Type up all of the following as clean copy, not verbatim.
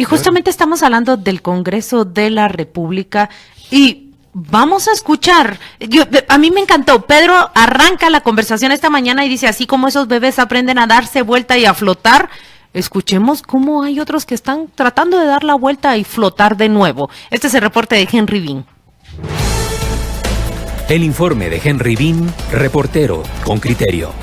Y justamente estamos hablando del Congreso de la República y vamos a escuchar. A mí me encantó. Pedro arranca la conversación esta mañana y dice, así como esos bebés aprenden a darse vuelta y a flotar, escuchemos cómo hay otros que están tratando de dar la vuelta y flotar de nuevo. Este es el reporte de Henry Bean. El informe de Henry Bean, reportero con criterio.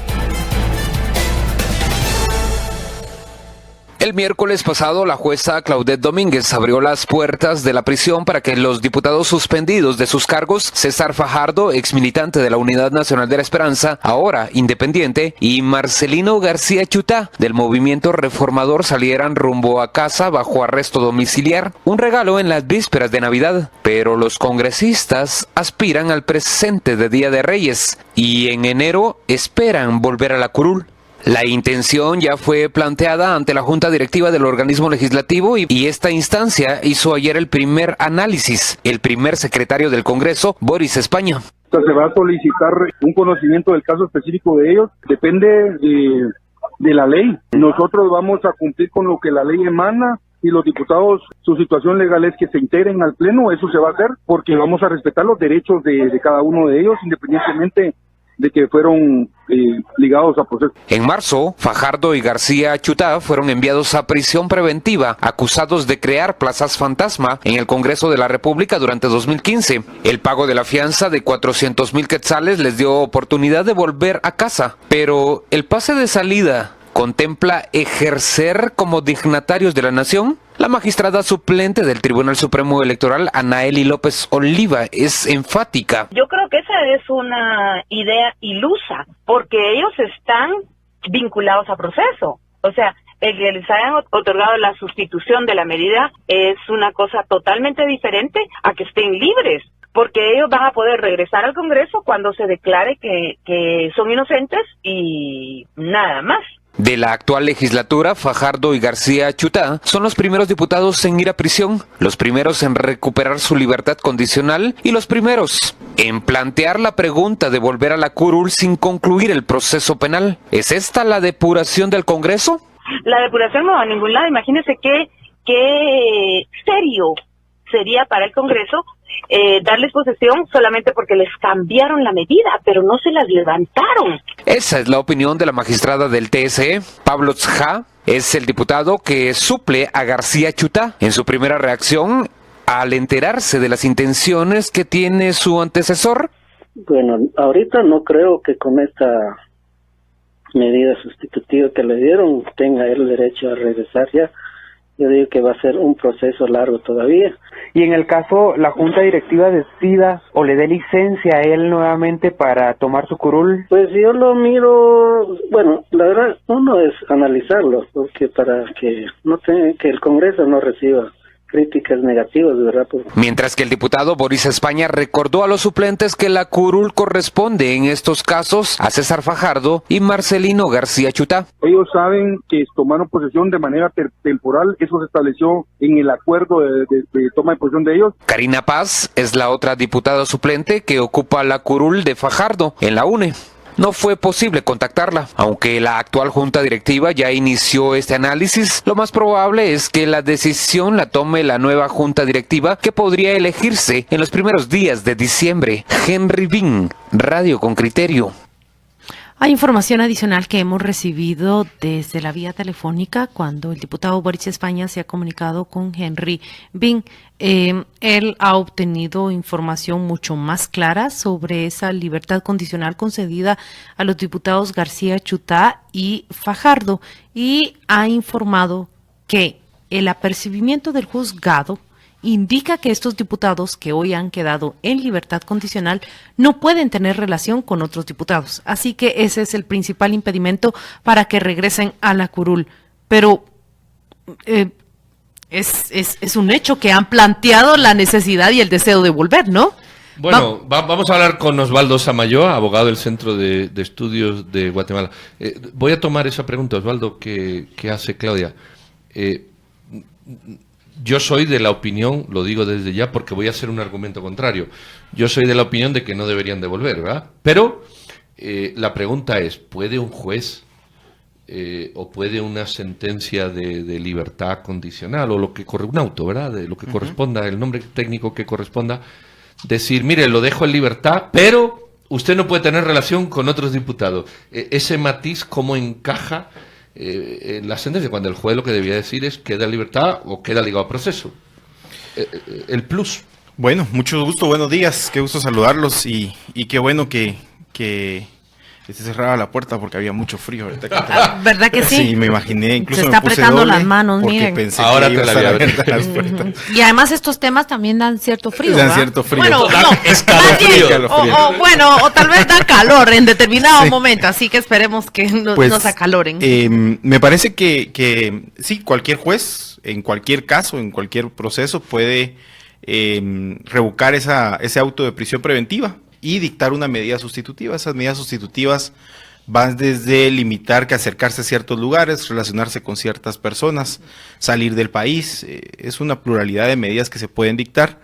El miércoles pasado, la jueza Claudette Domínguez abrió las puertas de la prisión para que los diputados suspendidos de sus cargos, César Fajardo, exmilitante de la Unidad Nacional de la Esperanza, ahora independiente, y Marcelino García Chutá, del Movimiento Reformador, salieran rumbo a casa bajo arresto domiciliar. Un regalo en las vísperas de Navidad, pero los congresistas aspiran al presente de Día de Reyes y en enero esperan volver a la curul. La intención ya fue planteada ante la Junta Directiva del organismo legislativo y esta instancia hizo ayer el primer análisis. El primer secretario del Congreso, Boris España. Se va a solicitar un conocimiento del caso específico de ellos, depende de la ley. Nosotros vamos a cumplir con lo que la ley emana y los diputados, su situación legal es que se integren al pleno, eso se va a hacer porque vamos a respetar los derechos de cada uno de ellos, independientemente de que fueron ligados a procesos. En marzo, Fajardo y García Chutá fueron enviados a prisión preventiva, acusados de crear plazas fantasma en el Congreso de la República durante 2015. El pago de la fianza de 400,000 quetzales les dio oportunidad de volver a casa, pero el pase de salida contempla ejercer como dignatarios de la nación. La magistrada suplente del Tribunal Supremo Electoral, Anaeli López Oliva, es enfática. Yo creo que esa es una idea ilusa, porque ellos están vinculados a proceso. O sea, el que les hayan otorgado la sustitución de la medida es una cosa totalmente diferente a que estén libres, porque ellos van a poder regresar al Congreso cuando se declare que son inocentes y nada más. De la actual legislatura, Fajardo y García Chutá son los primeros diputados en ir a prisión, los primeros en recuperar su libertad condicional y los primeros en plantear la pregunta de volver a la curul sin concluir el proceso penal. ¿Es esta la depuración del Congreso? La depuración no va a ningún lado. Imagínense qué serio sería para el Congreso darles posesión solamente porque les cambiaron la medida, pero no se las levantaron. Esa es la opinión de la magistrada del TSE, Pablo Tzja, es el diputado que suple a García Chutá. En su primera reacción, al enterarse de las intenciones que tiene su antecesor. Bueno, ahorita no creo que con esta medida sustitutiva que le dieron tenga el derecho a regresar ya. Yo digo que va a ser un proceso largo todavía. Y en el caso la Junta Directiva decida o le dé licencia a él nuevamente para tomar su curul. Pues yo lo miro, bueno, la verdad uno es analizarlo, porque para que no tenga, que el Congreso no reciba críticas negativas, ¿verdad? Mientras que el diputado Boris España recordó a los suplentes que la curul corresponde en estos casos a César Fajardo y Marcelino García Chutá. Ellos saben que tomaron posesión de manera temporal, eso se estableció en el acuerdo de toma de posesión de ellos. Karina Paz es la otra diputada suplente que ocupa la curul de Fajardo en la UNE. No fue posible contactarla. Aunque la actual junta directiva ya inició este análisis, lo más probable es que la decisión la tome la nueva junta directiva que podría elegirse en los primeros días de diciembre. Henry Bean, Radio con Criterio. Hay información adicional que hemos recibido desde la vía telefónica cuando el diputado Boris España se ha comunicado con Henry Bean. Él ha obtenido información mucho más clara sobre esa libertad condicional concedida a los diputados García Chutá y Fajardo y ha informado que el apercibimiento del juzgado indica que estos diputados que hoy han quedado en libertad condicional no pueden tener relación con otros diputados. Así que ese es el principal impedimento para que regresen a la curul. Pero es un hecho que han planteado la necesidad y el deseo de volver, ¿no? Bueno, vamos a hablar con Osvaldo Samayoa, abogado del Centro de Estudios de Guatemala. Voy a tomar esa pregunta, Osvaldo, que hace Claudia. Yo soy de la opinión, lo digo desde ya porque voy a hacer un argumento contrario, yo soy de la opinión de que no deberían devolver, ¿verdad? Pero la pregunta es, ¿puede un juez o puede una sentencia de libertad condicional, o lo que un auto, ¿verdad? De lo que corresponda, el nombre técnico que corresponda, decir, mire, lo dejo en libertad, pero usted no puede tener relación con otros diputados. Ese matiz, ¿cómo encaja en la sentencia? Cuando el juez lo que debía decir es queda en libertad o queda ligado a proceso. El plus. Bueno, mucho gusto, buenos días, qué gusto saludarlos y qué bueno que se cerraba la puerta porque había mucho frío ahorita. ¿Verdad que sí? Sí, me imaginé, incluso se está me puse apretando doble las manos, porque miren. pensé Ahora que iba te a la estar voy a ver. abierta las puertas. Y además estos temas también dan cierto frío. Dan ¿verdad? cierto frío. Bueno, no, Escalofrío. o tal vez da calor en determinado momento, así que esperemos que nos acaloren. Me parece que sí, cualquier juez, en cualquier caso, en cualquier proceso, puede revocar ese auto de prisión preventiva y dictar una medida sustitutiva. Esas medidas sustitutivas van desde limitar que acercarse a ciertos lugares, relacionarse con ciertas personas, salir del país. Es una pluralidad de medidas que se pueden dictar.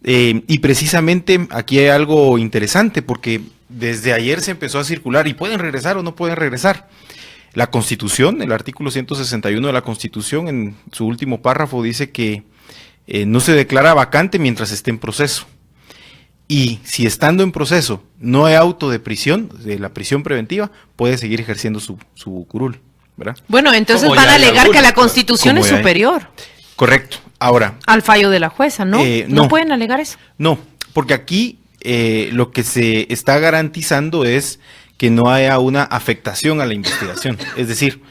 Y precisamente aquí hay algo interesante porque desde ayer se empezó a circular y pueden regresar o no pueden regresar. La Constitución, el artículo 161 de la Constitución, en su último párrafo dice que no se declara vacante mientras esté en proceso. Y si estando en proceso no hay auto de prisión, de la prisión preventiva, puede seguir ejerciendo su curul, ¿verdad? Bueno, entonces Como van ya a hay alegar algunos, que la Constitución como es ya hay. superior Correcto. Ahora, al fallo de la jueza, ¿no? no. ¿No pueden alegar eso? no, porque aquí lo que se está garantizando es que no haya una afectación a la investigación. Es decir,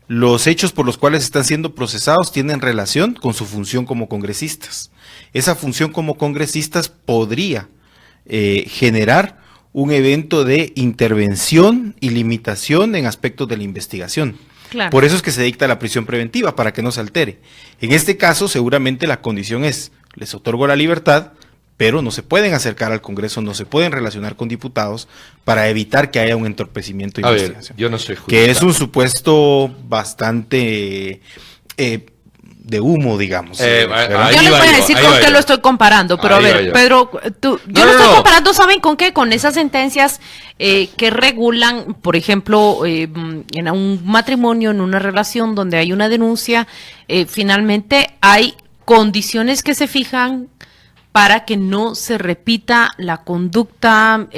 los hechos por los cuales están siendo procesados tienen relación con su función como congresistas. Esa función como congresistas podría generar un evento de intervención y limitación en aspectos de la investigación. Claro. Por eso es que se dicta la prisión preventiva, para que no se altere. En este caso, seguramente la condición es, les otorgo la libertad, pero no se pueden acercar al Congreso, no se pueden relacionar con diputados para evitar que haya un entorpecimiento de A ver, investigación. yo no soy juez. Que es un supuesto bastante de humo, digamos. ¿verdad? Yo les voy a decir con qué lo estoy comparando, pero Ahí a va ver, yo. Pedro, yo No, lo estoy no. comparando, ¿saben con qué? Con esas sentencias que regulan, por ejemplo, en un matrimonio, en una relación donde hay una denuncia, finalmente hay condiciones que se fijan para que no se repita la conducta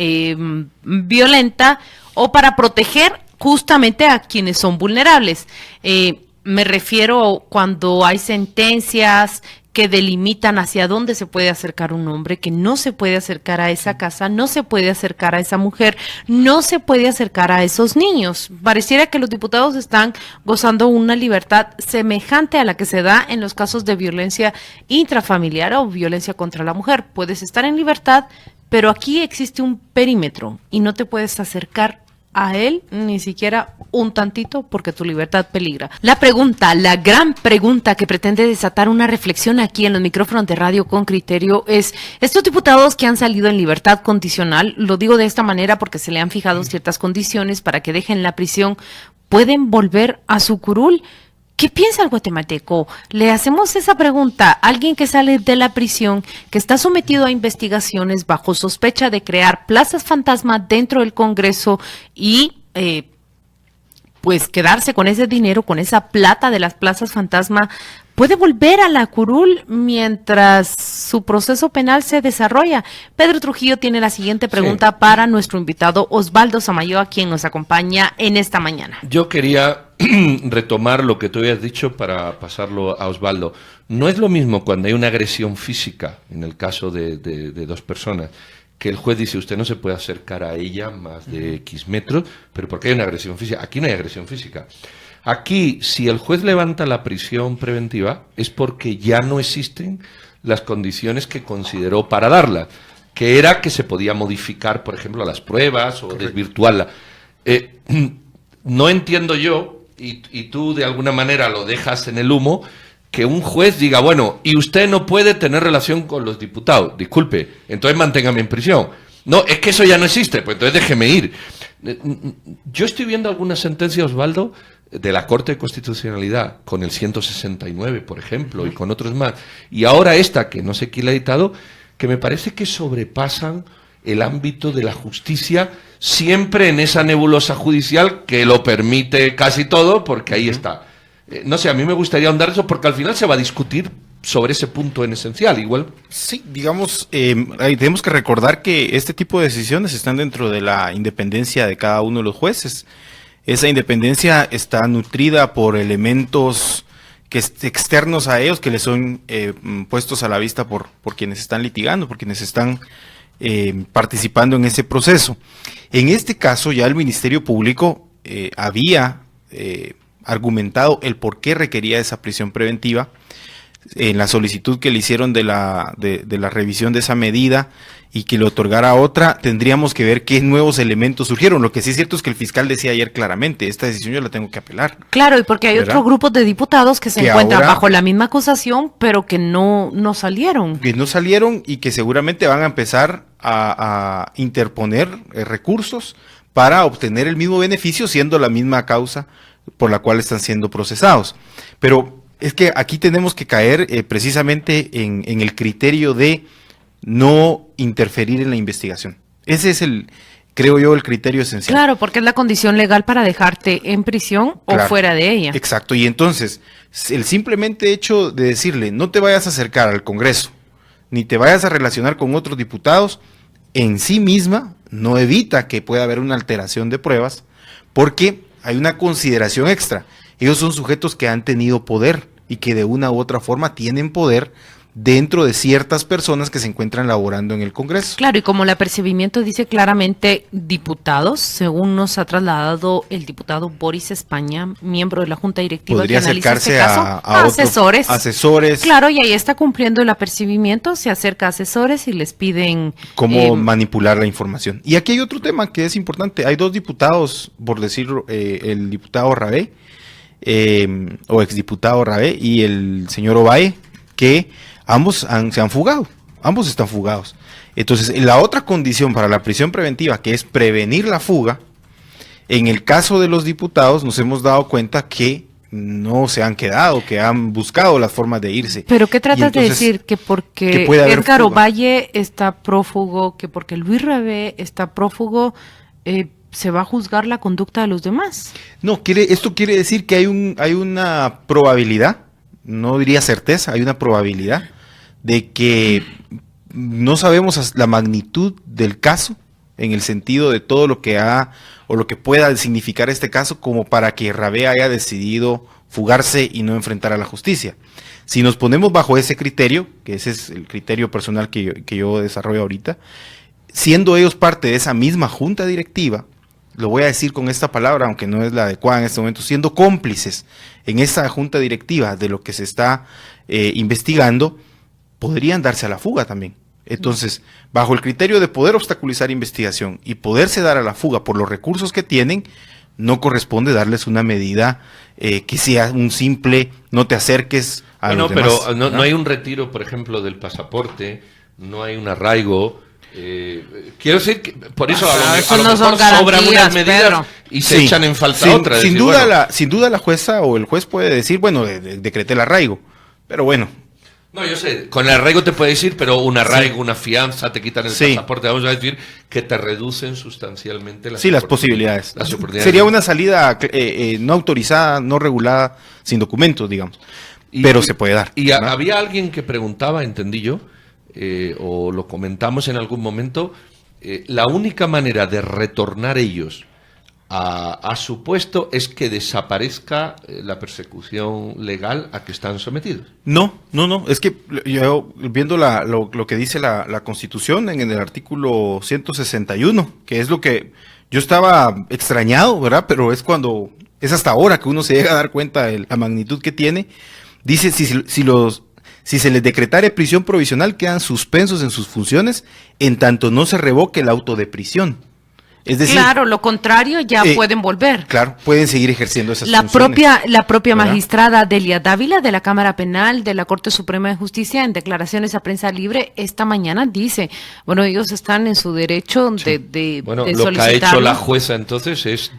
violenta o para proteger justamente a quienes son vulnerables. Me refiero cuando hay sentencias que delimitan hacia dónde se puede acercar un hombre, que no se puede acercar a esa casa, no se puede acercar a esa mujer, no se puede acercar a esos niños. Pareciera que los diputados están gozando una libertad semejante a la que se da en los casos de violencia intrafamiliar o violencia contra la mujer. Puedes estar en libertad, pero aquí existe un perímetro y no te puedes acercar a él ni siquiera un tantito porque tu libertad peligra. La pregunta, la gran pregunta que pretende desatar una reflexión aquí en los micrófonos de Radio con Criterio es, estos diputados que han salido en libertad condicional, lo digo de esta manera porque se le han fijado ciertas condiciones para que dejen la prisión, ¿pueden volver a su curul? ¿Qué piensa el guatemalteco? Le hacemos esa pregunta a alguien que sale de la prisión, que está sometido a investigaciones bajo sospecha de crear plazas fantasma dentro del Congreso y pues quedarse con ese dinero, con esa plata de las plazas fantasma. ¿Puede volver a la curul mientras su proceso penal se desarrolla? Pedro Trujillo tiene la siguiente pregunta para nuestro invitado Osvaldo Samayoa, quien nos acompaña en esta mañana. Yo quería retomar lo que tú habías dicho para pasarlo a Osvaldo. No es lo mismo cuando hay una agresión física, en el caso de dos personas, que el juez dice usted no se puede acercar a ella más de X metros, pero porque hay una agresión física. Aquí no hay agresión física. Aquí, si el juez levanta la prisión preventiva, es porque ya no existen las condiciones que consideró para darla, que era que se podía modificar, por ejemplo, las pruebas o desvirtuarla. No entiendo yo, y tú de alguna manera lo dejas en el humo, que un juez diga, bueno, y usted no puede tener relación con los diputados, disculpe, entonces manténgame en prisión. No, es que eso ya no existe, pues entonces déjeme ir. Yo estoy viendo algunas sentencias, Osvaldo, de la Corte de Constitucionalidad, con el 169, por ejemplo, y con otros más, y ahora esta, que no sé quién la ha editado, que me parece que sobrepasan el ámbito de la justicia siempre en esa nebulosa judicial que lo permite casi todo, porque ahí está. No sé, a mí me gustaría ahondar eso porque al final se va a discutir sobre ese punto en esencial, igual. Sí, digamos, ahí tenemos que recordar que este tipo de decisiones están dentro de la independencia de cada uno de los jueces. Esa independencia está nutrida por elementos externos a ellos que les son puestos a la vista por quienes están litigando, por quienes están participando en ese proceso. En este caso ya el Ministerio Público había argumentado el por qué requería esa prisión preventiva en la solicitud que le hicieron de la revisión de esa medida y que le otorgara otra. Tendríamos que ver qué nuevos elementos surgieron. Lo que sí es cierto es que el fiscal decía ayer claramente, esta decisión yo la tengo que apelar. Claro, y porque hay otro grupo de diputados que se encuentran ahora, bajo la misma acusación, pero que no salieron. Que no salieron y que seguramente van a empezar a interponer recursos para obtener el mismo beneficio, siendo la misma causa por la cual están siendo procesados. Pero es que aquí tenemos que caer precisamente en el criterio de no interferir en la investigación. Ese es creo yo, el criterio esencial. Claro, porque es la condición legal para dejarte en prisión o fuera de ella. Exacto, y entonces, el simplemente hecho de decirle, no te vayas a acercar al Congreso, ni te vayas a relacionar con otros diputados, en sí misma no evita que pueda haber una alteración de pruebas, porque hay una consideración extra. Ellos son sujetos que han tenido poder y que de una u otra forma tienen poder dentro de ciertas personas que se encuentran laborando en el Congreso. Claro, y como el apercibimiento dice claramente diputados, según nos ha trasladado el diputado Boris España, miembro de la Junta Directiva podría que analiza acercarse este caso, a asesores. Asesores. Claro, y ahí está cumpliendo el apercibimiento, se acerca a asesores y les piden cómo manipular la información. Y aquí hay otro tema que es importante. Hay dos diputados, por decirlo, el diputado Rabé, o exdiputado Rabé, y el señor Ovalle, que ambos se han fugado, ambos están fugados. Entonces, la otra condición para la prisión preventiva, que es prevenir la fuga, en el caso de los diputados nos hemos dado cuenta que no se han quedado, que han buscado las formas de irse. ¿Pero qué tratas de decir? Que porque Edgar Ovalle está prófugo, que porque Luis Rabé está prófugo, ¿se va a juzgar la conducta de los demás? No, esto quiere decir que hay una probabilidad, no diría certeza, hay una probabilidad de que no sabemos la magnitud del caso en el sentido de todo lo que o lo que pueda significar este caso como para que Rabé haya decidido fugarse y no enfrentar a la justicia. Si nos ponemos bajo ese criterio, que ese es el criterio personal que yo desarrollo ahorita, siendo ellos parte de esa misma junta directiva, lo voy a decir con esta palabra, aunque no es la adecuada en este momento, siendo cómplices en esa junta directiva de lo que se está investigando, podrían darse a la fuga también. Entonces, bajo el criterio de poder obstaculizar investigación y poderse dar a la fuga por los recursos que tienen, no corresponde darles una medida que sea un simple no te acerques a los demás. Pero no hay un retiro, por ejemplo, del pasaporte, no hay un arraigo. Quiero decir que por eso a lo mejor sobran unas medidas, Pedro, y se echan en falta otras. Sin duda la jueza o el juez puede decir, bueno, decreté el arraigo, pero bueno. No, yo sé, con el arraigo te puedes ir, pero un arraigo, una fianza, te quitan el pasaporte, vamos a decir que te reducen sustancialmente las posibilidades. Sería una salida no autorizada, no regulada, sin documentos, digamos, pero se puede dar. Y había alguien que preguntaba, entendí yo, o lo comentamos en algún momento, la única manera de retornar ellos a su puesto es que desaparezca la persecución legal a que están sometidos. No, es que yo viendo lo que dice la Constitución en el artículo 161, que es lo que yo estaba extrañado, ¿verdad? Pero es hasta ahora que uno se llega a dar cuenta de la magnitud que tiene. Dice, si se les decretare prisión provisional, quedan suspensos en sus funciones en tanto no se revoque el auto de prisión. Es decir, claro, lo contrario ya pueden volver. Claro, pueden seguir ejerciendo esas funciones. La propia magistrada Delia Dávila de la Cámara Penal de la Corte Suprema de Justicia, en declaraciones a prensa libre esta mañana dice, bueno, ellos están en su derecho de lo que ha hecho la jueza entonces es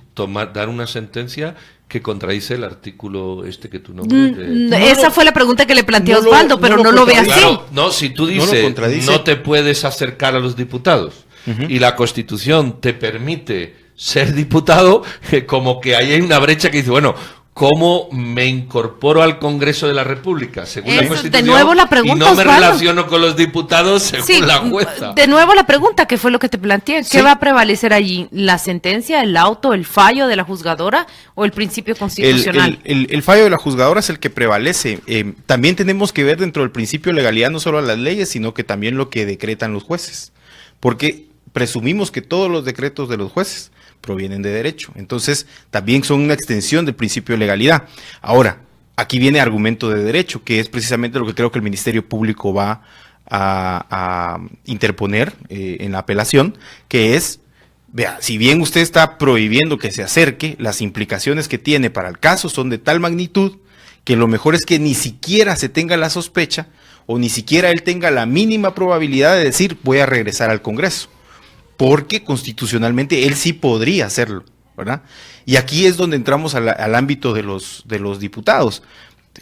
dar una sentencia que contradice el artículo que tú nombras. Esa fue la pregunta que le planteó Osvaldo, pero no lo ve así. Claro, si tú dices no te puedes acercar a los diputados, y la Constitución te permite ser diputado, como que ahí hay una brecha que dice, bueno, ¿cómo me incorporo al Congreso de la República? Según la Constitución, de nuevo la pregunta, y no me Osvaldo. relaciono con los diputados según la jueza. De nuevo la pregunta, que fue lo que te planteé. ¿Qué Sí. va a prevalecer allí? ¿La sentencia, el auto, el fallo de la juzgadora o el principio constitucional? El fallo de la juzgadora es el que prevalece. También tenemos que ver dentro del principio de legalidad no solo a las leyes, sino que también lo que decretan los jueces. Porque presumimos que todos los decretos de los jueces provienen de derecho. Entonces, también son una extensión del principio de legalidad. Ahora, aquí viene argumento de derecho, que es precisamente lo que creo que el Ministerio Público va a interponer en la apelación, que es, vea, si bien usted está prohibiendo que se acerque, las implicaciones que tiene para el caso son de tal magnitud que lo mejor es que ni siquiera se tenga la sospecha o ni siquiera él tenga la mínima probabilidad de decir voy a regresar al Congreso, porque constitucionalmente él sí podría hacerlo, ¿verdad? Y aquí es donde entramos al ámbito de los diputados.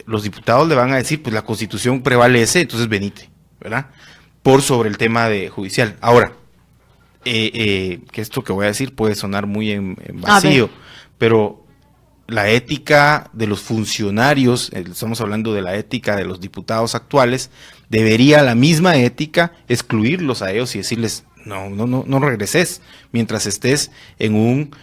Los diputados le van a decir, pues la Constitución prevalece, entonces venite, ¿verdad? Por sobre el tema de judicial. Ahora, que esto que voy a decir puede sonar muy en vacío, pero la ética de los funcionarios, estamos hablando de la ética de los diputados actuales, debería la misma ética excluirlos a ellos y decirles, no regreses mientras estés en un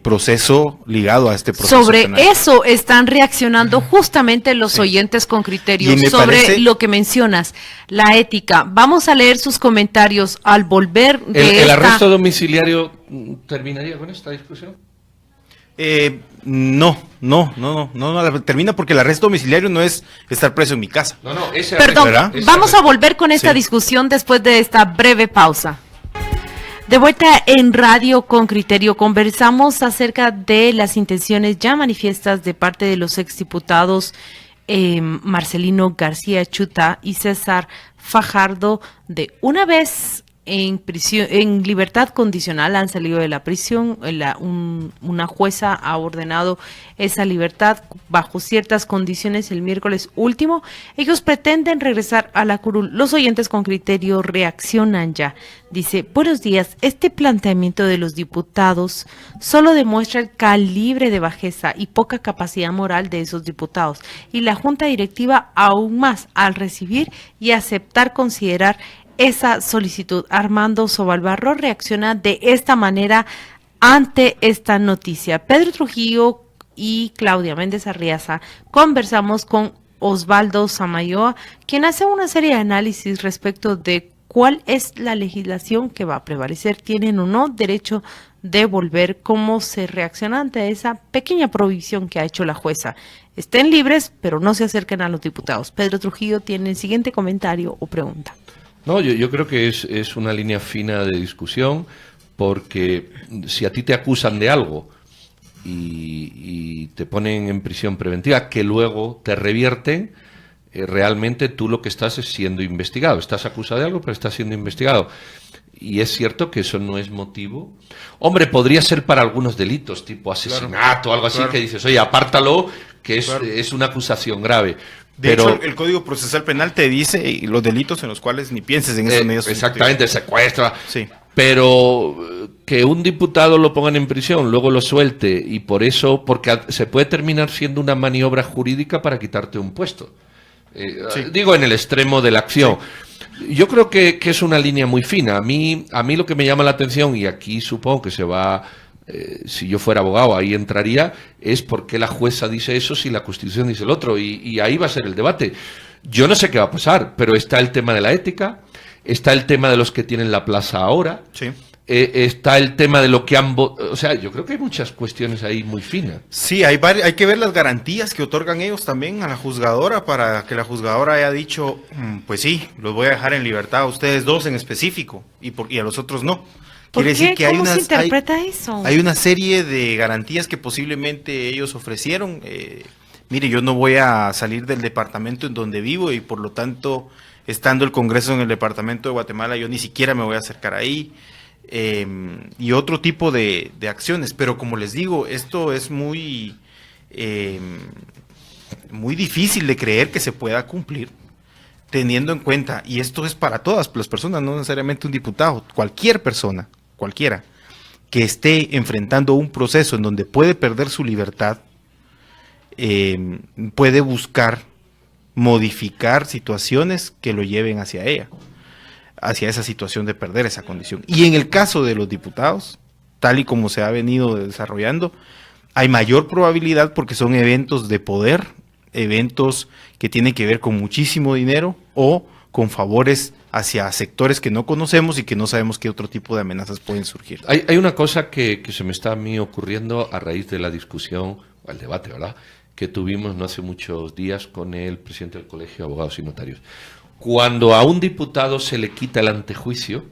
proceso ligado a este proceso Sobre penal. eso están reaccionando justamente los oyentes con criterios sobre lo que mencionas, la ética. Vamos a leer sus comentarios al volver de ¿El arresto domiciliario terminaría con esta discusión? No, termina porque el arresto domiciliario no es estar preso en mi casa. Ese Perdón, ¿verdad? vamos a volver con esta discusión después de esta breve pausa. De vuelta en Radio con Criterio, conversamos acerca de las intenciones ya manifiestas de parte de los exdiputados Marcelino García Chuta y César Fajardo de una vez en prisión, en libertad condicional, han salido de la prisión. Una jueza ha ordenado esa libertad bajo ciertas condiciones el miércoles último. Ellos pretenden regresar a la curul. Los oyentes con criterio reaccionan ya. Dice, buenos días, este planteamiento de los diputados solo demuestra el calibre de bajeza y poca capacidad moral de esos diputados, y la junta directiva aún más al recibir y aceptar considerar esa solicitud. Armando Sobalbarro reacciona de esta manera ante esta noticia. Pedro Trujillo y Claudia Méndez Arriaza conversamos con Osvaldo Samayoa, quien hace una serie de análisis respecto de cuál es la legislación que va a prevalecer, tienen o no derecho de volver, cómo se reacciona ante esa pequeña prohibición que ha hecho la jueza. Estén libres, pero no se acerquen a los diputados. Pedro Trujillo tiene el siguiente comentario o pregunta. No, yo creo que es una línea fina de discusión, porque si a ti te acusan de algo y te ponen en prisión preventiva, que luego te revierten, realmente tú lo que estás es siendo investigado. Estás acusado de algo, pero estás siendo investigado. Y es cierto que eso no es motivo. Hombre, podría ser para algunos delitos, tipo asesinato o algo así, que dices, oye, apártalo, que es una acusación grave. De hecho, el Código Procesal Penal te dice los delitos en los cuales ni pienses en esos medios. Exactamente, secuestra. Sí. Pero que un diputado lo pongan en prisión, luego lo suelte, y por eso, porque se puede terminar siendo una maniobra jurídica para quitarte un puesto. Digo, en el extremo de la acción. Sí. Yo creo que es una línea muy fina. A mí lo que me llama la atención, y aquí supongo que se va... si yo fuera abogado, ahí entraría, es por qué la jueza dice eso si la Constitución dice el otro, y ahí va a ser el debate. Yo no sé qué va a pasar, pero está el tema de la ética, está el tema de los que tienen la plaza ahora, está el tema de lo que han votado. O sea, yo creo que hay muchas cuestiones ahí muy finas. Sí, hay que ver las garantías que otorgan ellos también a la juzgadora, para que la juzgadora haya dicho, pues sí, los voy a dejar en libertad a ustedes dos en específico, y a los otros no. ¿Por Quiere qué? decir que ¿Cómo se interpreta eso? Hay una serie de garantías que posiblemente ellos ofrecieron. Mire, yo no voy a salir del departamento en donde vivo, y por lo tanto, estando el Congreso en el departamento de Guatemala, yo ni siquiera me voy a acercar ahí. Y otro tipo de acciones. Pero como les digo, esto es muy difícil de creer que se pueda cumplir, teniendo en cuenta, y esto es para todas las personas, no necesariamente un diputado, cualquier persona, cualquiera, que esté enfrentando un proceso en donde puede perder su libertad, puede buscar modificar situaciones que lo lleven hacia ella, hacia esa situación de perder esa condición. Y en el caso de los diputados, tal y como se ha venido desarrollando, hay mayor probabilidad porque son eventos de poder, eventos que tienen que ver con muchísimo dinero o con favores hacia sectores que no conocemos y que no sabemos qué otro tipo de amenazas pueden surgir. Hay una cosa que se me está a mí ocurriendo a raíz de la discusión, o el debate, ¿verdad?, que tuvimos no hace muchos días con el presidente del Colegio de Abogados y Notarios. Cuando a un diputado se le quita el antejuicio,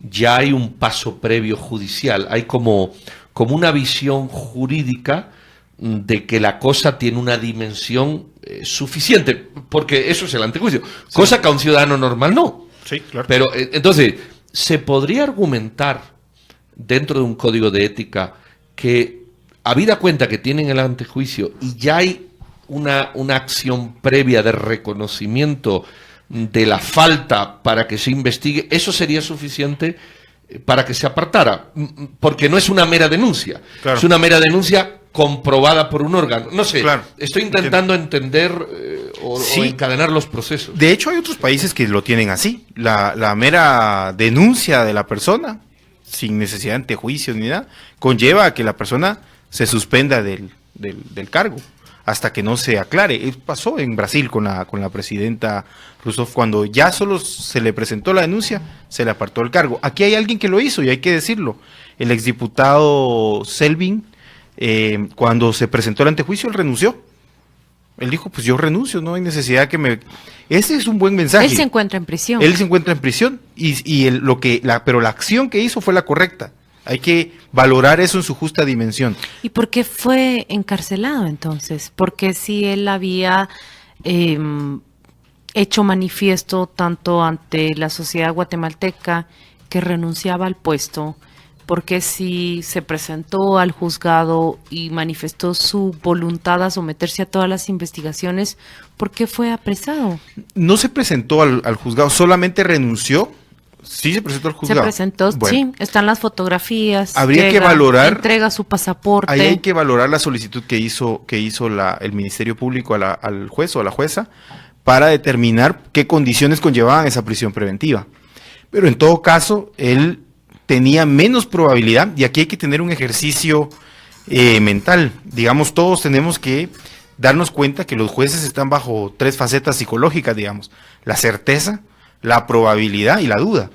ya hay un paso previo judicial, hay como una visión jurídica de que la cosa tiene una dimensión suficiente, porque eso es el antejuicio, sí, cosa que a un ciudadano normal no. Sí, claro. Pero entonces, ¿se podría argumentar dentro de un código de ética que, habida cuenta que tienen el antejuicio y ya hay una acción previa de reconocimiento de la falta para que se investigue, eso sería suficiente para que se apartara? Porque no es una mera denuncia, claro, es una mera denuncia comprobada por un órgano. No sé, claro, estoy intentando entender o encadenar los procesos. De hecho, hay otros países que lo tienen así. La mera denuncia de la persona, sin necesidad de antejuicio ni nada, conlleva a que la persona se suspenda del cargo hasta que no se aclare. Pasó en Brasil con la presidenta Rousseff, cuando ya solo se le presentó la denuncia, se le apartó el cargo. Aquí hay alguien que lo hizo y hay que decirlo. El exdiputado Selvin, cuando se presentó el antejuicio, él renunció. Él dijo, pues yo renuncio, no hay necesidad que me... Ese es un buen mensaje. Él se encuentra en prisión. Él se encuentra en prisión pero la acción que hizo fue la correcta. Hay que valorar eso en su justa dimensión. ¿Y por qué fue encarcelado entonces? Porque si él había hecho manifiesto tanto ante la sociedad guatemalteca que renunciaba al puesto, porque si se presentó al juzgado y manifestó su voluntad a someterse a todas las investigaciones, ¿por qué fue apresado? No se presentó al juzgado, solamente renunció. Sí se presentó al juzgado. Se presentó, bueno, sí, están las fotografías. Habría que valorar. Entrega su pasaporte. Ahí hay que valorar la solicitud que hizo el Ministerio Público al juez o a la jueza para determinar qué condiciones conllevaban esa prisión preventiva. Pero en todo caso, él tenía menos probabilidad, y aquí hay que tener un ejercicio mental. Digamos, todos tenemos que darnos cuenta que los jueces están bajo 3 facetas psicológicas, digamos: la certeza, la probabilidad y la duda.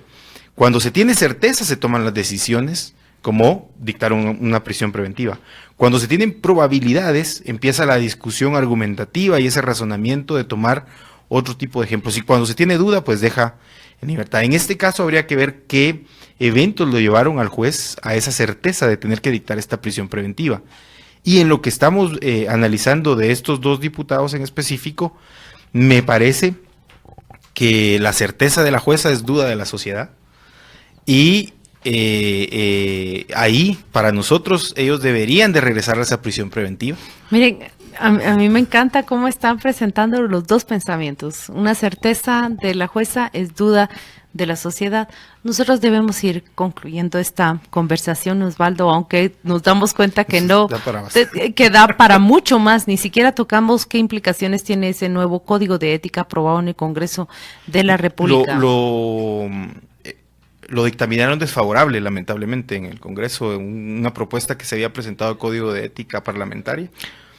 Cuando se tiene certeza se toman las decisiones, como dictar una prisión preventiva. Cuando se tienen probabilidades, empieza la discusión argumentativa y ese razonamiento de tomar otro tipo de ejemplos. Y cuando se tiene duda, pues deja en libertad. En este caso habría que ver qué eventos lo llevaron al juez a esa certeza de tener que dictar esta prisión preventiva. Y en lo que estamos analizando de estos 2 diputados en específico, me parece que la certeza de la jueza es duda de la sociedad, y ahí para nosotros ellos deberían de regresar a esa prisión preventiva. Miren, a mí me encanta cómo están presentando los 2 pensamientos. Una certeza de la jueza es duda de la sociedad. Nosotros debemos ir concluyendo esta conversación, Osvaldo, aunque nos damos cuenta que no, que da para mucho más. Ni siquiera tocamos qué implicaciones tiene ese nuevo código de ética aprobado en el Congreso de la República. Lo dictaminaron desfavorable, lamentablemente, en el Congreso, una propuesta que se había presentado al Código de Ética Parlamentaria.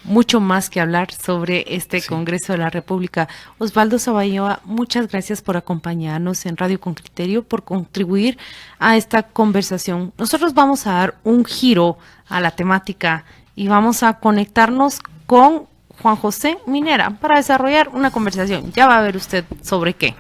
Mucho más que hablar sobre este Congreso de la República. Osvaldo Sabayoa, muchas gracias por acompañarnos en Radio con Criterio, por contribuir a esta conversación. Nosotros vamos a dar un giro a la temática y vamos a conectarnos con Juan José Minera para desarrollar una conversación. Ya va a ver usted sobre qué.